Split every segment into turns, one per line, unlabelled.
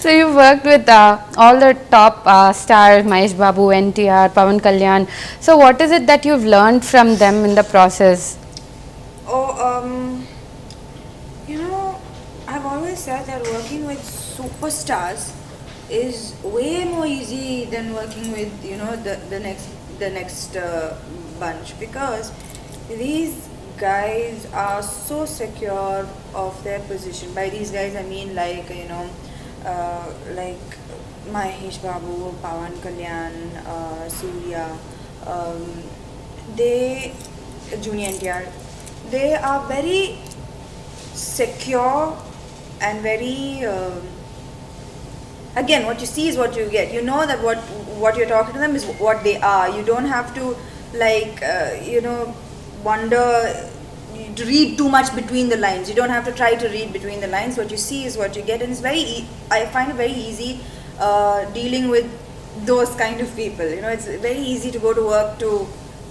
So you worked with all the top stars, Mahesh Babu, NTR, Pawan Kalyan. So what is it that you've learned from them in the process?
Oh, you know, I've always said that working with superstars is way more easy than working with the next bunch, because these guys are so secure of their position. By these guys, I mean like Mahesh Babu, Pawan Kalyan, Surya, um, they Junior NTR, they are very secure and very again, what you see is what you get. You know that what you're talking to them is what they are. You don't have to like wonder, to read too much between the lines. You don't have to try to read between the lines. What you see is what you get, and it's I find it very easy dealing with those kind of people. It's very easy to go to work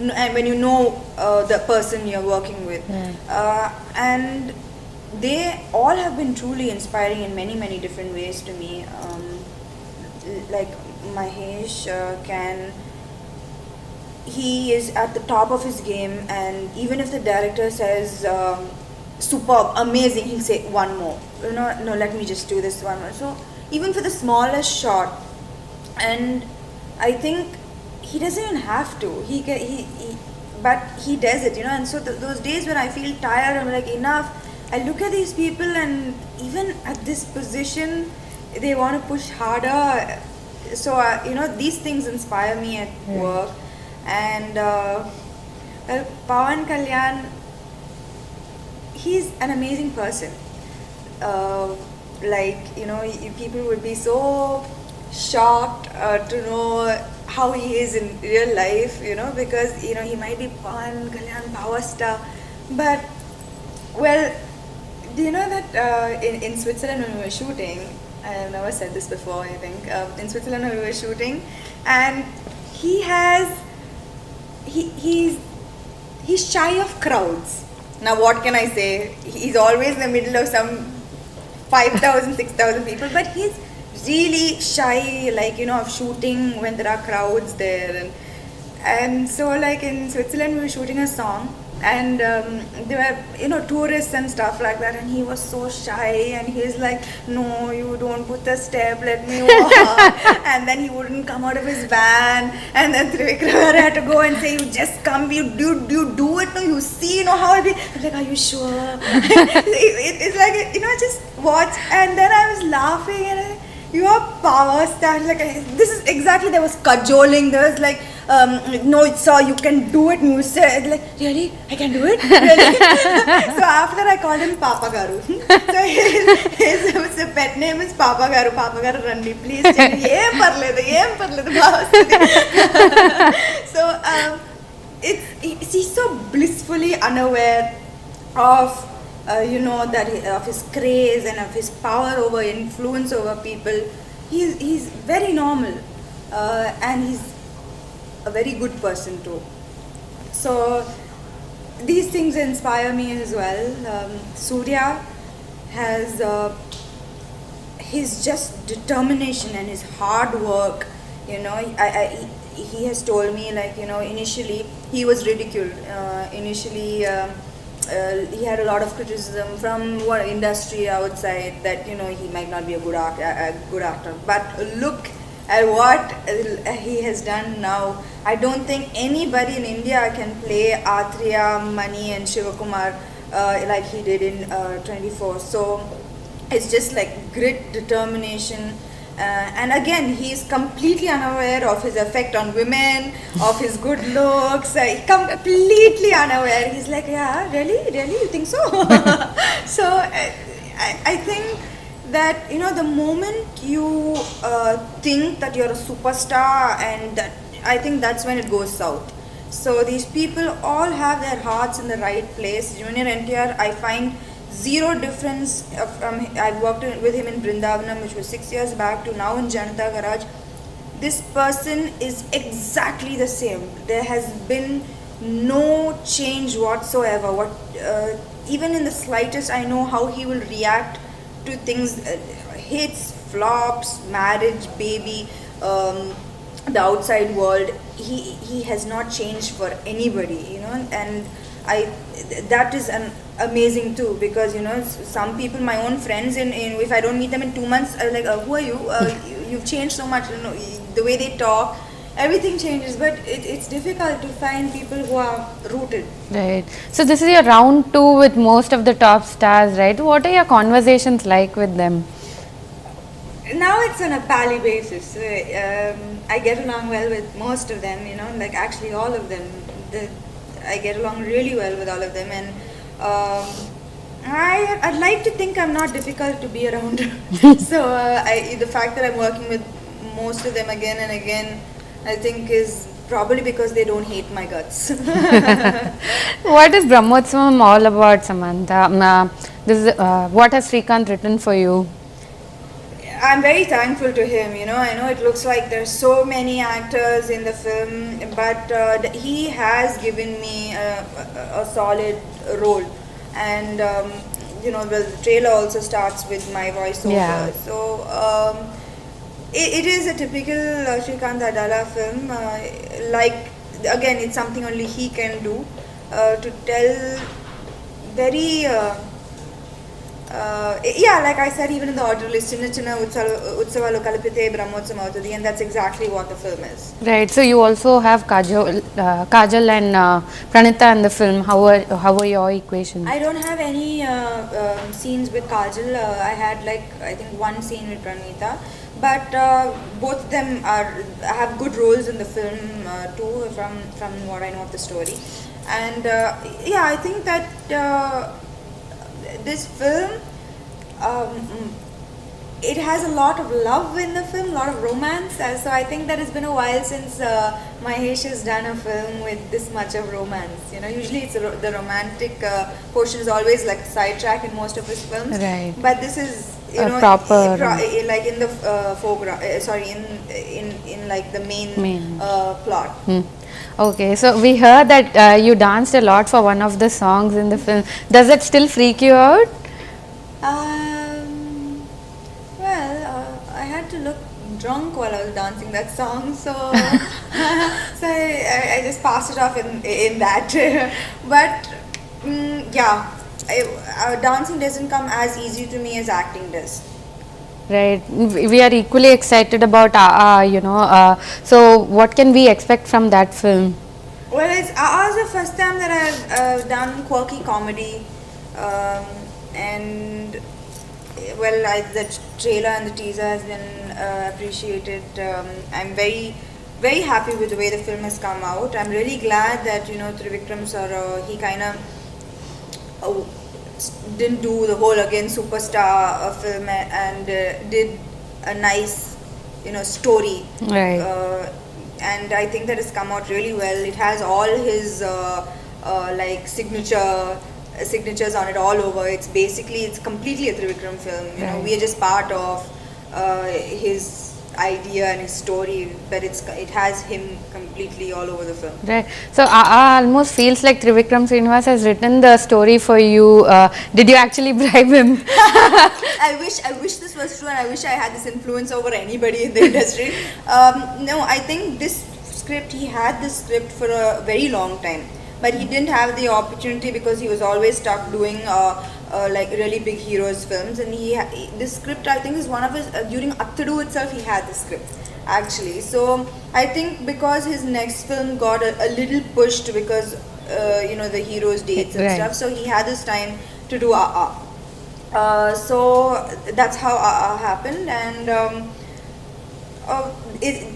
and when you know the person you're working with. And they all have been truly inspiring in many many different ways to me. Like Mahesh he is at the top of his game, and even if the director says superb, amazing, he'll say one more. No, let me just do this one more. So even for the smallest shot, and I think he doesn't even have to. But he does it. And so those days when I feel tired, I'm like, enough. I look at these people, and even at this position, they want to push harder. So these things inspire me at work. And well, Pawan Kalyan, he's an amazing person. People would be so shocked to know how he is in real life, because he might be Pawan Kalyan power star, but well, do you know that in Switzerland when we were shooting, I've never said this before, I think, in Switzerland when we were shooting, and he's shy of crowds. Now what can I say? He's always in the middle of some 5,000, 6,000 people, but he's really shy, of shooting when there are crowds there. And so, like in Switzerland, we were shooting a song, and there were tourists and stuff like that, and he was so shy, and he's like, no, you don't put the step, let me walk. And then he wouldn't come out of his van, and then Trivikram had to go and say, you just come, you do it, no, you see, how it be. I was like, are you sure? It's like, just watch. And then I was laughing, and I was like, you are power stand, like this is exactly, there was cajoling, there was like no sir, you can do it, and you said like, really, I can do it, really? So after I called him Papa Garu. So his pet name is Papa Garu Randi, please tell me, em parledu so he's so blissfully unaware of of his craze and of his power over influence over people. He's very normal, and he's a very good person too. So these things inspire me as well. Surya has his just determination and his hard work. He has told me, like, initially he was ridiculed. Initially. He had a lot of criticism from industry outside that he might not be a good actor. But look at what he has done now. I don't think anybody in India can play Athriya, Mani, and Shivakumar like he did in 24. So it's just like grit, determination. And again, he's completely unaware of his effect on women, of his good looks. Completely unaware. He's like, yeah, really, you think so? So I think that the moment you think that you're a superstar, and that, I think that's when it goes south. So these people all have their hearts in the right place. Junior NTR, I find zero difference from, I worked with him in Brindavanam, which was 6 years back, to now in Janata Garage. This person is exactly the same. There has been no change whatsoever. Even in the slightest, I know how he will react to things, hits, flops, marriage, baby, the outside world. He has not changed for anybody, you know, and I that is an amazing too, because you know some people, my own friends, in if I don't meet them in 2 months, are like, who are you? You've changed so much, you know, the way they talk, everything changes, but it's difficult to find people who are rooted.
Right. So this is your round 2 with most of the top stars, right? What are your conversations like with them?
Now it's on a pally basis. I get along well with most of them, you know, like actually all of them. I get along really well with all of them, and I'd like to think I'm not difficult to be around. So the fact that I'm working with most of them again and again, I think is probably because they don't hate my guts.
What is Brahmotsavam all about, Samantha? This is, what has Srikanth written for you?
I'm very thankful to him, you know. I know it looks like there's so many actors in the film, but he has given me a solid role. And, you know, the trailer also starts with my voiceover.
Yeah.
So, it is a typical Srikanth Adala film. Like, again, it's something only he can do, to tell very... yeah, like I said, even in the order list, Chinna Chinna Utsavalu Kalapite Brahmotsavam Avutadi, and that's exactly what the film is.
Right. So you also have Kajal and Pranita in the film. How are your equations?
I don't have any scenes with Kajal. I had I think one scene with Pranita, but both of them have good roles in the film too, from what I know of the story. And yeah, I think that this film, it has a lot of love in the film, a lot of romance. So I think that it's been a while since Mahesh has done a film with this much of romance. You know, usually it's the romantic portion is always like a sidetrack in most of his films.
Right.
But this is, you know,
proper
like in the foreground. Sorry, in like the main. Plot.
Okay, so we heard that you danced a lot for one of the songs in the film. Does it still freak you out?
Well, I had to look drunk while I was dancing that song, so so I just passed it off in that. But yeah, dancing doesn't come as easy to me as acting does.
Right, we are equally excited about you know. So what can we expect from that film?
Well, it's the first time that I've done quirky comedy, and well, the trailer and the teaser has been appreciated. I'm very, very happy with the way the film has come out. I'm really glad that, you know, Trivikram sir, he kind of didn't do the whole again superstar film, and did a nice, you know, story.
Right.
And I think that has come out really well. It has all his like signatures on it all over. It's completely a Trivikram film. You know, we are just part of his idea and his story, but it has him completely all over the film.
Right. So almost feels like Trivikram Srinivas has written the story for you. Did you actually bribe him?
I wish this was true, and I wish I had this influence over anybody in the industry. No, I think he had this script for a very long time, but he didn't have the opportunity because he was always stuck doing like really big heroes films. And this script, I think, is one of his during Attadu itself he had the script actually. So I think because his next film got a little pushed because you know, the heroes dates and stuff, so he had this time to do so that's how happened. And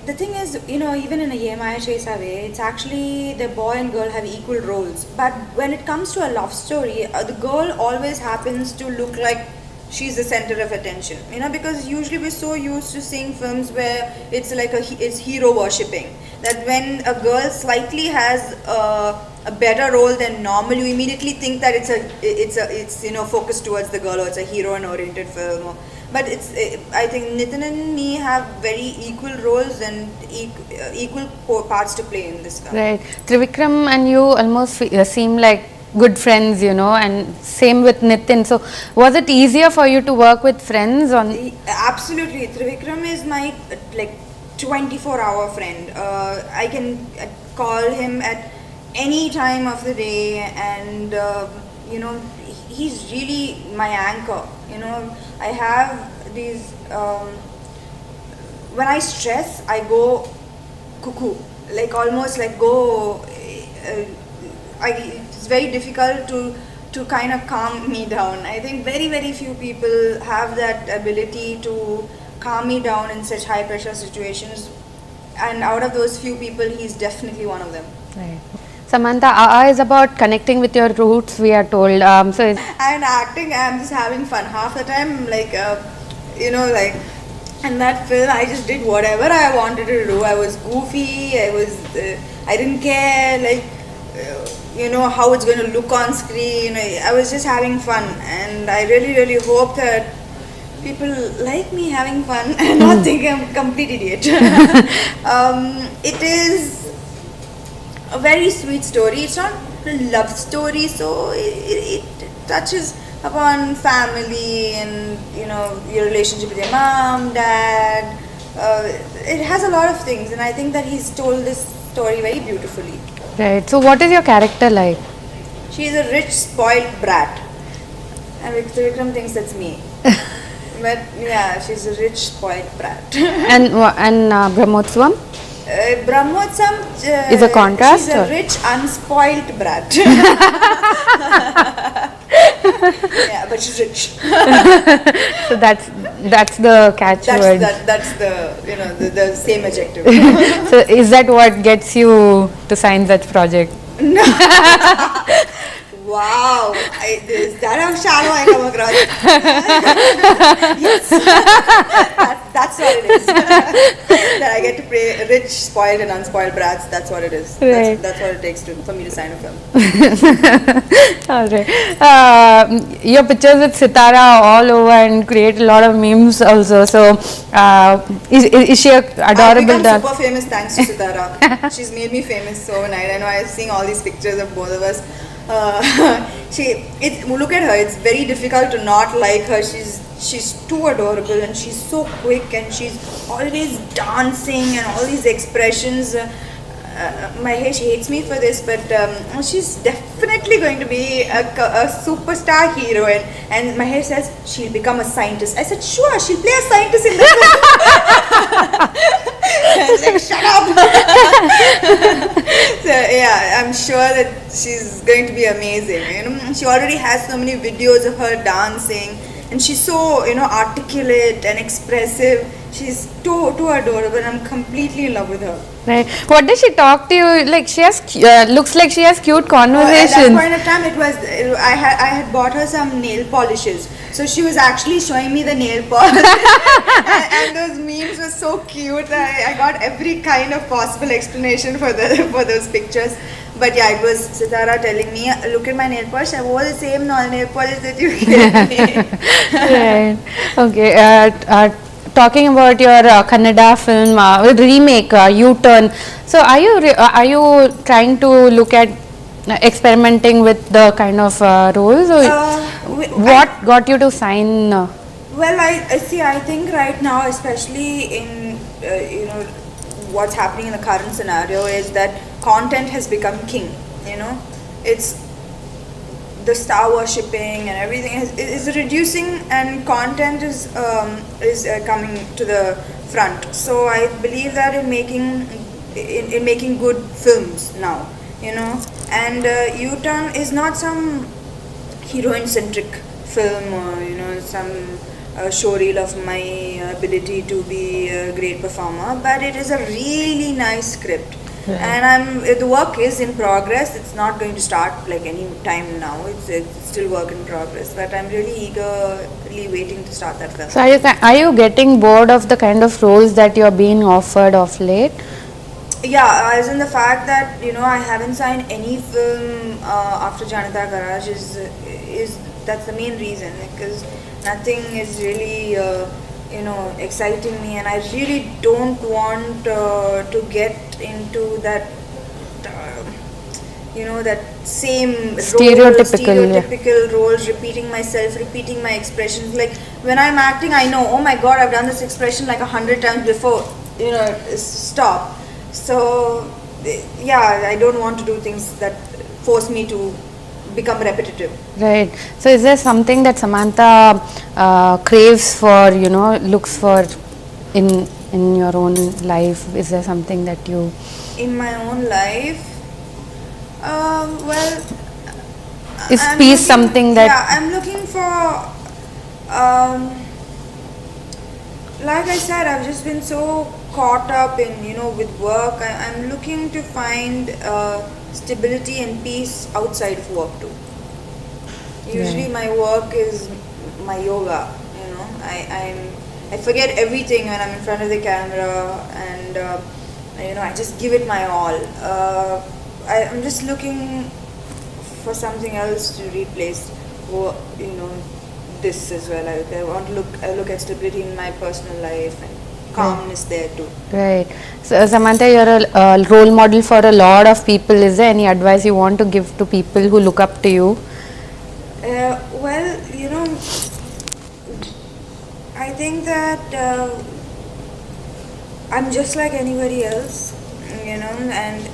the thing is, you know, even in a Yemaya Chesave, it's actually the boy and girl have equal roles. But when it comes to a love story, the girl always happens to look like she's the center of attention. You know, because usually we're so used to seeing films where it's like it's hero worshipping. That when a girl slightly has a better role than normal, you immediately think that it's you know, focused towards the girl, or it's a heroine-oriented film. But I think Nitin and me have very equal roles and equal parts to play in this film.
Right. Trivikram and you almost seem like good friends, you know, and same with Nitin. So was it easier for you to work with friends on?
Absolutely, Trivikram is my like 24-hour friend. I can call him at any time of the day, and you know, he's really my anchor. You know, I have these. When I stress, I go cuckoo, like almost like go. It's very difficult to kind of calm me down. I think very few people have that ability to calm me down in such high pressure situations, and out of those few people, he's definitely one of them.
Right. Samantha, is about connecting with your roots, we are told.
And acting, I'm just having fun. Half the time, like, you know, like, in that film, I just did whatever I wanted to do. I was goofy, I didn't care, like, you know, how it's going to look on screen. I was just having fun, and I really hope that people like me having fun and not think I'm a complete idiot. It is a very sweet story. It's not a love story, so it touches upon family and, you know, your relationship with your mom, dad. It has a lot of things, and I think that he's told this story very beautifully.
Right. So what is your character like?
She's a rich, spoiled brat, and Vikram thinks that's me. But yeah, she's a rich, spoiled brat.
and Brahmotsavam?
Brahmotsavam
is a contrast?
She's a rich, unspoiled brat. Yeah, but she's rich.
So that's the catchword.
That's the, you know, the same adjective.
So is that what gets you to sign that project?
No. Wow, is that how shallow I come across? Yes, that's what it is. That I get to play rich, spoiled, and unspoiled brats. That's what it is.
Right.
That's what it takes for me to sign a film.
All right. Your pictures with Sitara all over and create a lot of memes also. So is she adorable?
I've become super famous thanks to Sitara. She's made me famous overnight. I know I was seeing all these pictures of both of us. Look at her. It's very difficult to not like her. She's too adorable, and she's so quick, and she's always dancing and all these expressions. Mahesh hates me for this, but she's definitely going to be a superstar heroine. And Mahesh says she'll become a scientist. I said, sure, she'll play a scientist in the film. Like, shut up. So yeah, I'm sure that she's going to be amazing. You know, she already has so many videos of her dancing, and she's so, you know, articulate and expressive. She's too adorable, and I'm completely in love with her.
Right. What does she talk to you? Like, she has looks like she has cute conversations.
At that point of time, I had bought her some nail polishes, so she was actually showing me the nail polish, and those memes were so cute. I got every kind of possible explanation for those pictures. But yeah, it was Sitara telling me, look at my nail polish. I wore the same nail polish that you gave me.
Right. Okay. Talking about your Kannada film remake, U-Turn. So are you trying to look at experimenting with the kind of roles? Or what got you to sign?
Well, I see. I think right now, especially in you know, what's happening in the current scenario, is that content has become king. You know, it's the star worshipping and everything is reducing, and content is coming to the front. So I believe that in making good films now, you know, and U-Turn is not some heroine centric film, or, you know, some showreel of my ability to be a great performer, but it is a really nice script. And the work is in progress. It's not going to start like any time now. It's still work in progress. But I'm really eagerly waiting to start that film.
So are you getting bored of the kind of roles that you're being offered of late?
Yeah, as in the fact that, you know, I haven't signed any film after Janata Garage is that's the main reason, because nothing is really you know, exciting me, and I really don't want to get into that that same
Stereotypical, yeah.
stereotypical roles, repeating myself, repeating my expressions. Like when I'm acting, I know, oh my God, I've done this expression like 100 times before. Stop. So yeah, I don't want to do things that force me to become repetitive.
Right. So is there something that Samantha craves for, looks for in your own life? Is there something that you...
In my own life, well,
Is
I'm
peace
looking-
something that...
Yeah, I'm looking for. Like I said, I've just been so caught up in with work. I'm looking to find stability and peace outside of work too. Usually, my work is my yoga. I forget everything when I'm in front of the camera, and I just give it my all. I'm just looking for something else to replace, this as well. I want to look at stability in my personal life and calmness there too.
Right. So Samantha, you're a role model for a lot of people. Is there any advice you want to give to people who look up to you?
Well, I think that I'm just like anybody else, and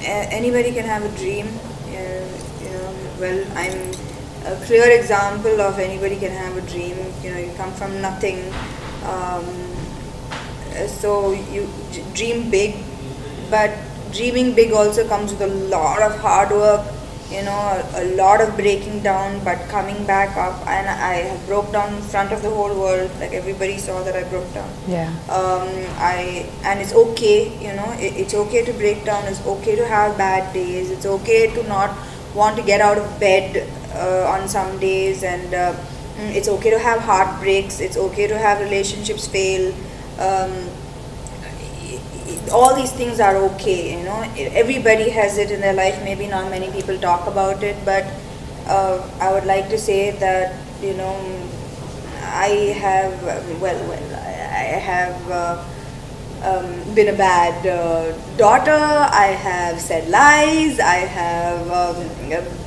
anybody can have a dream. Well, I'm a clear example of anybody can have a dream. You come from nothing, so you dream big, but dreaming big also comes with a lot of hard work. A lot of breaking down, but coming back up. And I have broke down in front of the whole world. Like everybody saw that I broke down.
Yeah.
And it's okay. It's okay to break down. It's okay to have bad days. It's okay to not want to get out of bed on some days, and it's okay to have heartbreaks. It's okay to have relationships fail. All these things are okay. Everybody has it in their life. Maybe not many people talk about it, but I would like to say that I have I have been a bad daughter. I have said lies. I have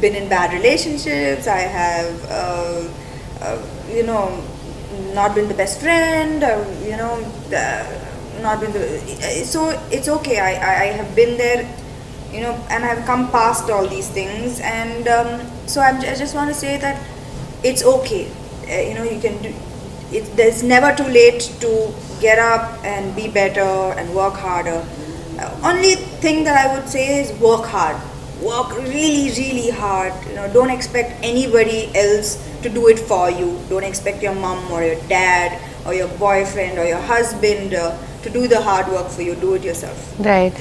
been in bad relationships. I have not been the best friend. Not been so it's okay. I have been there, and I've come past all these things, and so I just want to say that it's okay. You can do it. There's never too late to get up and be better and work harder. Only thing that I would say is work hard. Work really, really hard. Don't expect anybody else to do it for you. Don't expect your mom or your dad or your boyfriend or your husband to do the hard work for you. Do it yourself.
Right.